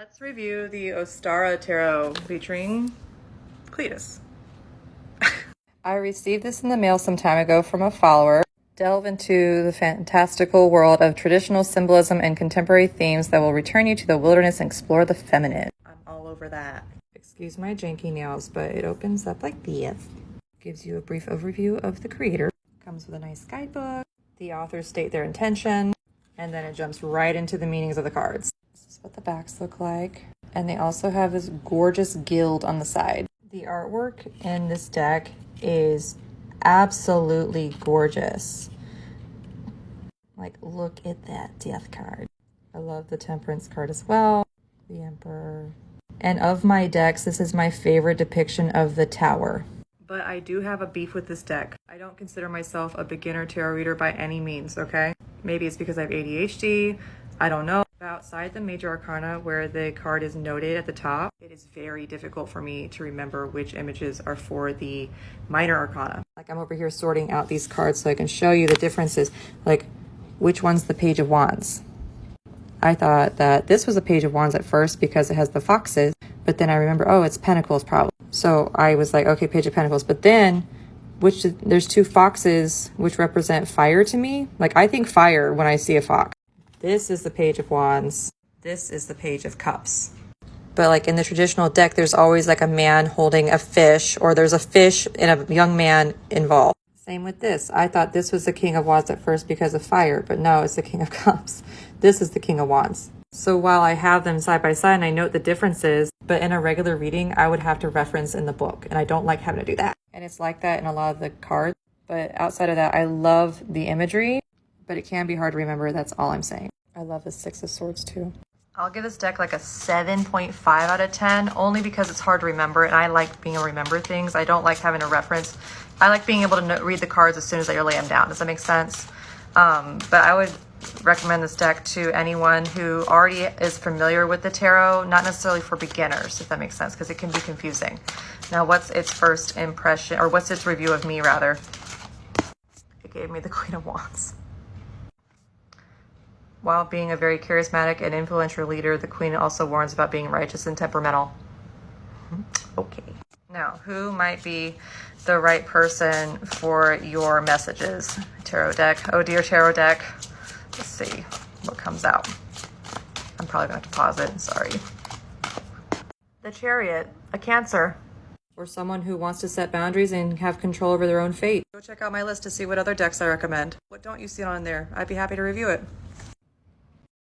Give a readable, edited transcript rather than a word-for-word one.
Let's review the Ostara Tarot featuring Cletus. I received this in the mail some time ago from a follower. Delve into the fantastical world of traditional symbolism and contemporary themes that will return you to the wilderness and explore the feminine. I'm all over that. Excuse my janky nails, but it opens up like this. Gives you a brief overview of the creator. Comes with a nice guidebook. The authors state their intention, and then it jumps right into the meanings of the cards. This is what the backs look like. And they also have this gorgeous guild on the side. The artwork in this deck is absolutely gorgeous. Like, look at that death card. I love the temperance card as well. The emperor. And of my decks, this is my favorite depiction of the tower. But I do have a beef with this deck. I don't consider myself a beginner tarot reader by any means, okay? Maybe it's because I have ADHD. I don't know. Outside the major arcana where the card is noted at the top, it is very difficult for me to remember which images are for the minor arcana. Like, I'm over here sorting out these cards so I can show you the differences. Like, which one's the Page of Wands? I thought that this was a Page of Wands at first because it has the foxes, but then I remember, oh, it's Pentacles probably. So I was like, okay, Page of Pentacles. But then, there's two foxes which represent fire to me. Like, I think fire when I see a fox. This is the Page of Wands. This is the Page of Cups. But like in the traditional deck, there's always like a man holding a fish, or there's a fish and a young man involved. Same with this. I thought this was the King of Wands at first because of fire, but no, it's the King of Cups. This is the King of Wands. So while I have them side by side and I note the differences, but in a regular reading, I would have to reference in the book, and I don't like having to do that. And it's like that in a lot of the cards. But outside of that, I love the imagery, but it can be hard to remember. That's all I'm saying. I love the Six of Swords too. I'll give this deck like a 7.5 out of 10, only because it's hard to remember, and I like being able to remember things. I don't like having a reference. I like being able to read the cards as soon as I lay them down. Does that make sense? But I would recommend this deck to anyone who already is familiar with the tarot, not necessarily for beginners, if that makes sense, because it can be confusing. Now, what's its first impression, or what's its review of me, rather? It gave me the Queen of Wands. While being a very charismatic and influential leader, the Queen also warns about being righteous and temperamental. Okay. Now, who might be the right person for your messages? Tarot deck. Oh dear, tarot deck. Let's see what comes out. I'm probably going to have to pause it. Sorry. The Chariot. A Cancer. Or someone who wants to set boundaries and have control over their own fate. Go check out my list to see what other decks I recommend. What don't you see on there? I'd be happy to review it.